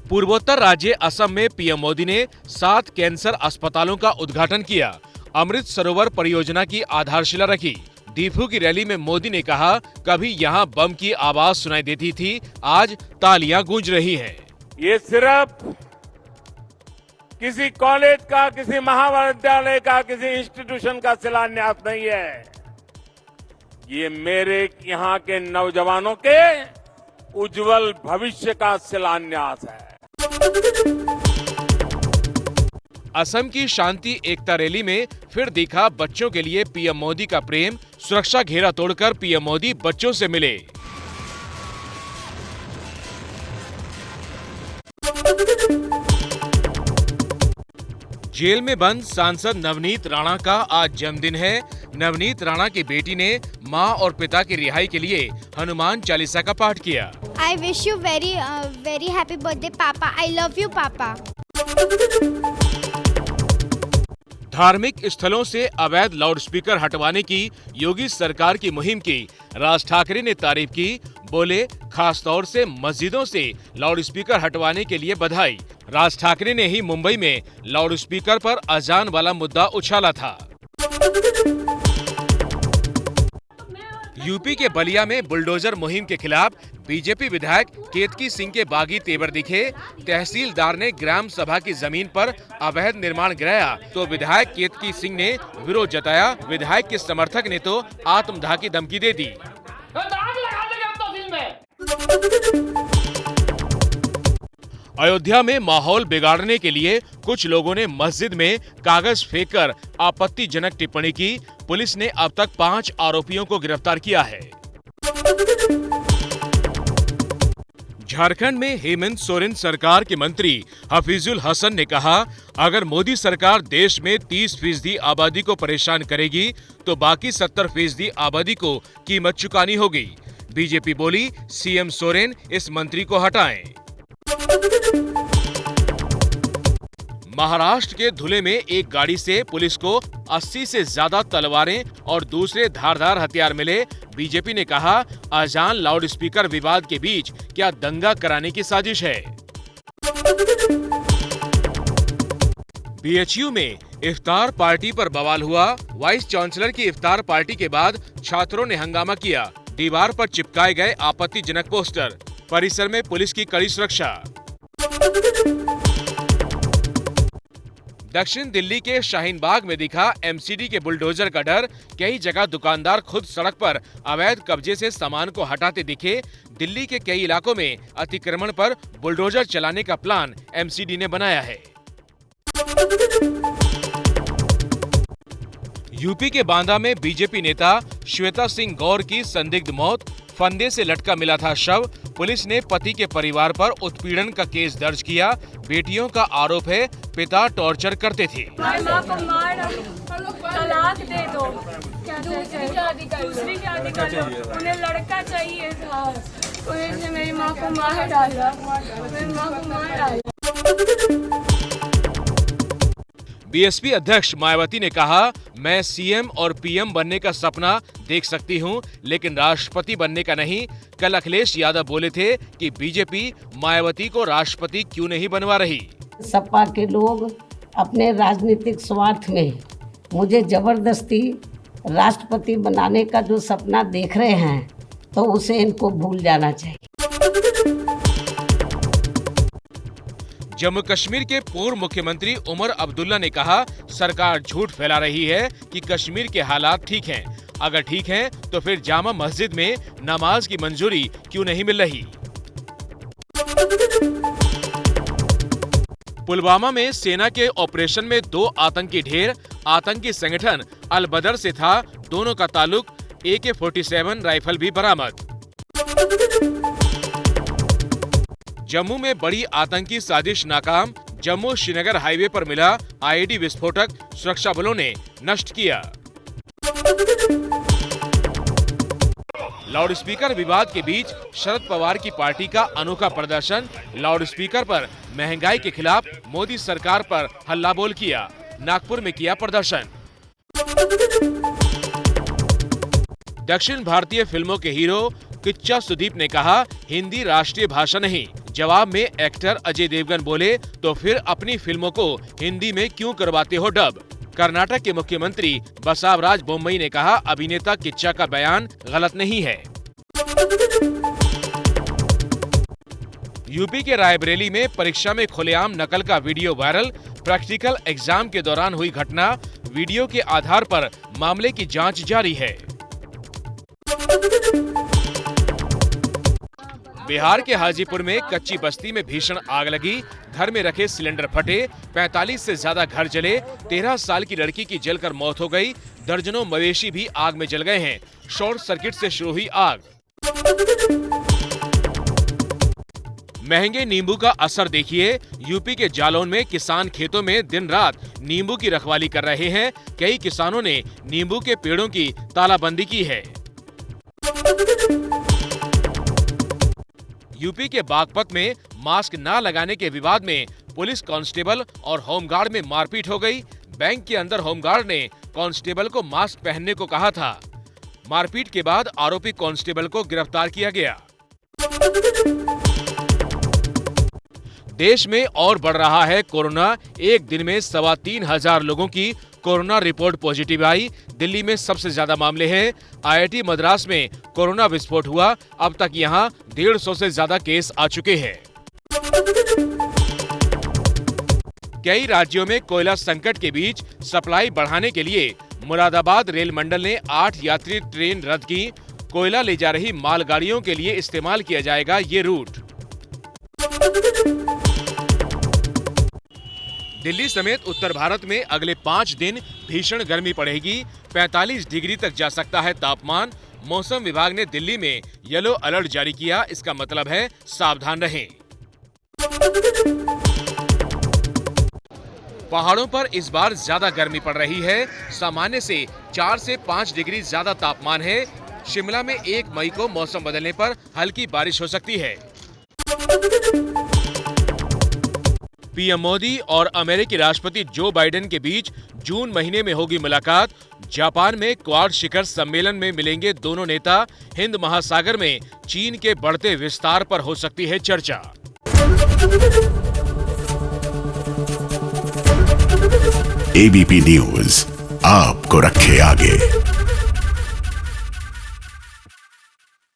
पूर्वोत्तर राज्य असम में पीएम मोदी ने 7 कैंसर अस्पतालों का उद्घाटन किया। अमृत सरोवर परियोजना की आधारशिला रखी। दीफू की रैली में मोदी ने कहा, कभी यहाँ बम की आवाज सुनाई देती थी, आज तालियां गूंज रही हैं। ये सिर्फ किसी कॉलेज का, किसी महाविद्यालय का, किसी इंस्टीट्यूशन का शिलान्यास नहीं है। ये मेरे यहाँ के नौजवानों के उज्जवल भविष्य का शिलान्यास है। असम की शांति एकता रैली में फिर दिखा बच्चों के लिए पीएम मोदी का प्रेम। सुरक्षा घेरा तोड़कर पीएम मोदी बच्चों से मिले। जेल में बंद सांसद नवनीत राणा का आज जन्मदिन है। नवनीत राणा की बेटी ने मां और पिता की रिहाई के लिए हनुमान चालीसा का पाठ किया। I wish you very happy birthday, Papa. I love you, Papa. धार्मिक स्थलों से अवैध लाउडस्पीकर हटवाने की योगी सरकार की मुहिम की राज ठाकरे ने तारीफ की। बोले, खास तौर से मस्जिदों से लाउडस्पीकर हटवाने के लिए बधाई। राज ठाकरे ने ही मुंबई में लाउडस्पीकर पर अजान वाला मुद्दा उछाला था। यूपी के बलिया में बुलडोजर मुहिम के खिलाफ बीजेपी विधायक केतकी सिंह के बागी तेवर दिखे। तहसीलदार ने ग्राम सभा की जमीन पर अवैध निर्माण गिराया तो विधायक केतकी सिंह ने विरोध जताया। विधायक के समर्थक ने तो आत्मदाह की धमकी दे दी। अयोध्या में माहौल बिगाड़ने के लिए कुछ लोगों ने मस्जिद में कागज फेंककर आपत्तिजनक टिप्पणी की। पुलिस ने अब तक 5 आरोपियों को गिरफ्तार किया है। झारखंड में हेमंत सोरेन सरकार के मंत्री हफीजुल हसन ने कहा, अगर मोदी सरकार देश में 30% आबादी को परेशान करेगी तो बाकी 70% आबादी को कीमत चुकानी होगी। बीजेपी बोली, सीएम सोरेन इस मंत्री को हटाएं। महाराष्ट्र के धुले में एक गाड़ी से पुलिस को 80 से ज्यादा तलवारें और दूसरे धारदार हथियार मिले। बीजेपी ने कहा, अजान लाउडस्पीकर विवाद के बीच क्या दंगा कराने की साजिश है। बीएचयू में इफ्तार पार्टी पर बवाल हुआ। वाइस चांसलर की इफ्तार पार्टी के बाद छात्रों ने हंगामा किया। दीवार पर चिपकाए गए आपत्तिजनक पोस्टर। परिसर में पुलिस की कड़ी सुरक्षा। दक्षिण दिल्ली के शाहीन बाग में दिखा एमसीडी के बुलडोजर का डर। कई जगह दुकानदार खुद सड़क पर अवैध कब्जे से सामान को हटाते दिखे। दिल्ली के कई इलाकों में अतिक्रमण पर बुलडोजर चलाने का प्लान एमसीडी ने बनाया है। यूपी के बांदा में बीजेपी नेता श्वेता सिंह गौर की संदिग्ध मौत। फंदे से लटका मिला था शव। पुलिस ने पति के परिवार पर उत्पीड़न का केस दर्ज किया। बेटियों का आरोप है पिता टॉर्चर करते थे। माँ को मार, तलाक दे दो, दूसरी शादी कर लो, उन्हें लड़का चाहिए था। पुलिस ने मेरी माँ को मार डाला, मेरी माँ को मार डाला। बीएसपी अध्यक्ष मायावती ने कहा, मैं सीएम और पीएम बनने का सपना देख सकती हूं, लेकिन राष्ट्रपति बनने का नहीं। कल अखिलेश यादव बोले थे कि बीजेपी मायावती को राष्ट्रपति क्यों नहीं बनवा रही। सपा के लोग अपने राजनीतिक स्वार्थ में मुझे जबरदस्ती राष्ट्रपति बनाने का जो सपना देख रहे हैं, तो उसे इनको भूल जाना चाहिए। जम्मू कश्मीर के पूर्व मुख्यमंत्री उमर अब्दुल्ला ने कहा, सरकार झूठ फैला रही है कि कश्मीर के हालात ठीक हैं। अगर ठीक हैं, तो फिर जामा मस्जिद में नमाज की मंजूरी क्यों नहीं मिल रही। पुलवामा में सेना के ऑपरेशन में 2 आतंकी ढेर। आतंकी संगठन अल बदर से था। दोनों का ताल्लुक। AK-47 राइफल भी बरामद। जम्मू में बड़ी आतंकी साजिश नाकाम। जम्मू श्रीनगर हाईवे पर मिला IED विस्फोटक। सुरक्षा बलों ने नष्ट किया। लाउडस्पीकर विवाद के बीच शरद पवार की पार्टी का अनोखा प्रदर्शन। लाउडस्पीकर पर महंगाई के खिलाफ मोदी सरकार पर हल्ला बोल किया। नागपुर में किया प्रदर्शन। दक्षिण भारतीय फिल्मों के हीरो किच्चा सुदीप ने कहा, हिंदी राष्ट्रीय भाषा नहीं। जवाब में एक्टर अजय देवगन बोले, तो फिर अपनी फिल्मों को हिंदी में क्यों करवाते हो डब। कर्नाटक के मुख्यमंत्री बसवराज बोम्मई ने कहा, अभिनेता किच्चा का बयान गलत नहीं है। यूपी के रायबरेली में परीक्षा में खुलेआम नकल का वीडियो वायरल। प्रैक्टिकल एग्जाम के दौरान हुई घटना, वीडियो के आधार पर मामले की जांच जारी है। बिहार के हाजीपुर में कच्ची बस्ती में भीषण आग लगी। घर में रखे सिलेंडर फटे, 45 से ज्यादा घर जले। 13 साल की लड़की की जलकर मौत हो गई। दर्जनों मवेशी भी आग में जल गए हैं। शॉर्ट सर्किट से शुरू हुई आग। महंगे नींबू का असर देखिए। यूपी के जालौन में किसान खेतों में दिन रात नींबू की रखवाली कर रहे हैं। कई किसानों ने नींबू के पेड़ों की तालाबंदी की है। यूपी के बागपत में मास्क न लगाने के विवाद में पुलिस कांस्टेबल और होमगार्ड में मारपीट हो गई। बैंक के अंदर होमगार्ड ने कांस्टेबल को मास्क पहनने को कहा था। मारपीट के बाद आरोपी कांस्टेबल को गिरफ्तार किया गया। देश में और बढ़ रहा है कोरोना। एक दिन में 3,2500 लोगों की कोरोना रिपोर्ट पॉजिटिव आई। दिल्ली में सबसे ज्यादा मामले हैं। IIT मद्रास में कोरोना विस्फोट हुआ। अब तक यहां 150 से ज्यादा केस आ चुके हैं। कई राज्यों में कोयला संकट के बीच सप्लाई बढ़ाने के लिए मुरादाबाद रेल मंडल ने 8 यात्री ट्रेन रद्द की। कोयला ले जा रही मालगाड़ियों के लिए इस्तेमाल किया जाएगा ये रूट। दिल्ली समेत उत्तर भारत में अगले 5 दिन भीषण गर्मी पड़ेगी। 45 डिग्री तक जा सकता है तापमान। मौसम विभाग ने दिल्ली में येलो अलर्ट जारी किया। इसका मतलब है सावधान रहें। पहाड़ों पर इस बार ज्यादा गर्मी पड़ रही है। सामान्य से 4 से 5 डिग्री ज्यादा तापमान है। शिमला में 1 मई को मौसम बदलने पर हल्की बारिश हो सकती है। पीएम मोदी और अमेरिकी राष्ट्रपति जो बाइडेन के बीच जून महीने में होगी मुलाकात। जापान में क्वाड शिखर सम्मेलन में मिलेंगे दोनों नेता। हिंद महासागर में चीन के बढ़ते विस्तार पर हो सकती है चर्चा। ABP न्यूज आपको रखे आगे।